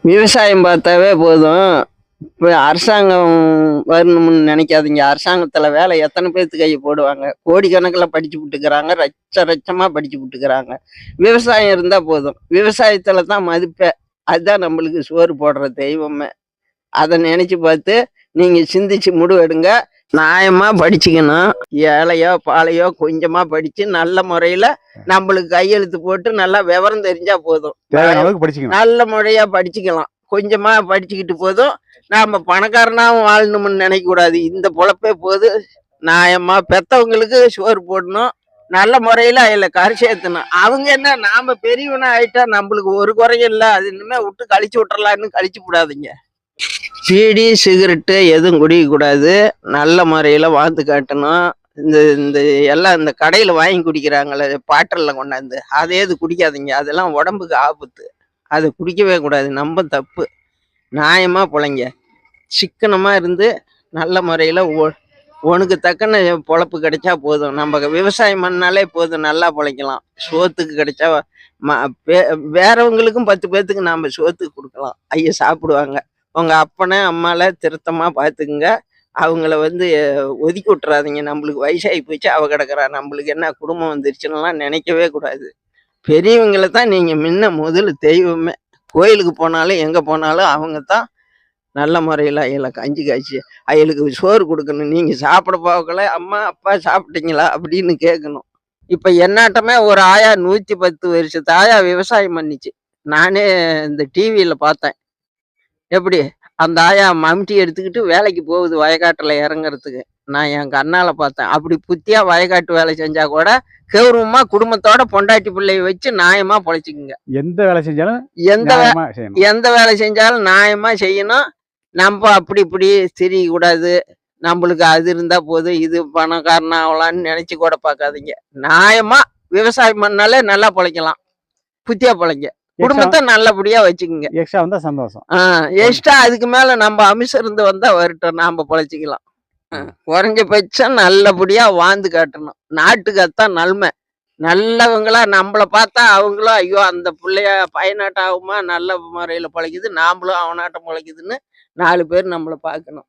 விவசாயம் பார்த்தாவே போதும். இப்ப அரசாங்கம் வரணும்னு நினைக்காதீங்க. அரசாங்கத்துல வேலை எத்தனை பேத்துக்கு கை போடுவாங்க. கோடிக்கணக்குல படிச்சுப்புட்டுக்கிறாங்க. லட்சமா படிச்சுப்புட்டுக்கிறாங்க. விவசாயம் இருந்தா போதும். விவசாயத்துல தான் மதிப்பே. அதுதான் நம்மளுக்கு சோறு போடுற தெய்வமே. அத நினைச்சு பார்த்து நீங்க சிந்திச்சு முடிவெடுங்க. நியாயமா படிச்சுக்கணும். ஏழையோ, பாழையோ கொஞ்சமா படிச்சு நல்ல முறையில நம்மளுக்கு கையெழுத்து போட்டு நல்லா விவரம் தெரிஞ்சா போதும். தேவையான அளவுக்கு படிச்சுக்கணும். நல்ல முறையா படிச்சுக்கலாம். கொஞ்சமா படிச்சுக்கிட்டு போதும். நாம பணக்காரனாவும் வாழணும்னு நினைக்க கூடாது. இந்த பொழப்பே போதும். நியாயமா பெத்தவங்களுக்கு சோறு போடணும். நல்ல முறையில அதுல கரை சேர்த்தணும். அவங்க என்ன நாம பெரியவனா ஆயிட்டா நம்மளுக்கு ஒரு குறையும் இல்ல. அது இனிமே விட்டு கழிச்சு விட்டுறலான்னு கழிச்சு விடாதீங்க. பீடி சிகரெட்டு எதுவும் குடிக்க கூடாது. நல்ல முறையில வாழ்ந்து காட்டணும். இந்த இந்த எல்லாம் இந்த கடையில வாங்கி குடிக்கிறாங்களே பாட்டில்ல கொண்டாந்து, அதே இது குடிக்காதீங்க. அதெல்லாம் உடம்புக்கு ஆபத்து. அது குடிக்கவே கூடாது. நம்ம தப்பு. நியாயமா பொழைங்க. சிக்கனமா இருந்து நல்ல முறையில உனக்கு தக்கன பொழப்பு கிடைச்சா போதும். நம்ம விவசாயம் பண்ணாலே போதும், நல்லா பொழைக்கலாம். சோத்துக்கு கிடைச்சா வேறவங்களுக்கும் 10 பேர்த்துக்கு நாம சோத்துக்கு கொடுக்கலாம். ஐயா சாப்பிடுவாங்க. உங்க அப்பனை அம்மால திருத்தமா பார்த்துக்குங்க. அவங்கள ஒதுக்கி விட்டுறாதீங்க. நம்மளுக்கு வயசாகி போச்சு, அவ கிடக்குறா, நம்மளுக்கு என்ன குடும்பம் வந்துருச்சுன்னுலாம் நினைக்கவே கூடாது. பெரியவங்களை தான் நீங்க முதல்ல தெய்வமே. கோயிலுக்கு போனாலும் எங்க போனாலும் அவங்க தான் நல்ல முறையில் அயலை கஞ்சி காய்ச்சி அயலுக்கு சோறு கொடுக்கணும். நீங்க சாப்பிட போகல, அம்மா அப்பா சாப்பிட்டீங்களா அப்படின்னு கேட்கணும். இப்ப என்னாட்டமே ஒரு ஆயா 110 வருஷத்து ஆயா விவசாயம் பண்ணிச்சு. நானே இந்த டிவியில பார்த்தேன். எப்படி அந்த ஆயா மம்டி எடுத்துக்கிட்டு வேலைக்கு போகுது வயக்காட்டுல இறங்குறதுக்கு. நான் என் கண்ணால பார்த்தேன். அப்படி புத்தியா வயக்காட்டு வேலை செஞ்சா கூட கௌரவமா குடும்பத்தோட பொண்டாட்டி பிள்ளைய வச்சு நியாயமா பொழைச்சிக்குங்க. எந்த வேலை செஞ்சாலும் எந்த வேலை செஞ்சாலும் நியாயமா செய்யணும். நம்ம அப்படி இப்படி தெரிய கூடாது. நம்மளுக்கு அது இருந்தா போதும், இது பணக்காரனா ஆகலான்னு நினைச்சு கூட பார்க்காதீங்க. நியாயமா விவசாயம் பண்ணாலே நல்லா பொழைக்கலாம். புத்தியா பொழைங்க. குடும்பத்தை நல்லபடியா வச்சுக்கோங்க. எக்ஸ்ட்ரா வந்தா சந்தோஷம். எக்ஸ்ட்ரா அதுக்கு மேல நம்ம அமிஷம் இருந்து வந்தா வரட்டும், நாம பொழைச்சிக்கலாம். குறைஞ்சபட்சம் நல்லபடியா வாழ்ந்து காட்டணும். நாட்டுக்கு அதான் நன்மை. நல்லவங்களா நம்மளை பார்த்தா அவங்களும் ஐயோ அந்த பிள்ளைய பயனாட்டம் ஆகுமா, நல்ல முறையில பொழைக்குது, நாமளும் அவனாட்டம் பொழைக்குதுன்னு 4 பேர் நம்மளை பார்க்கணும்.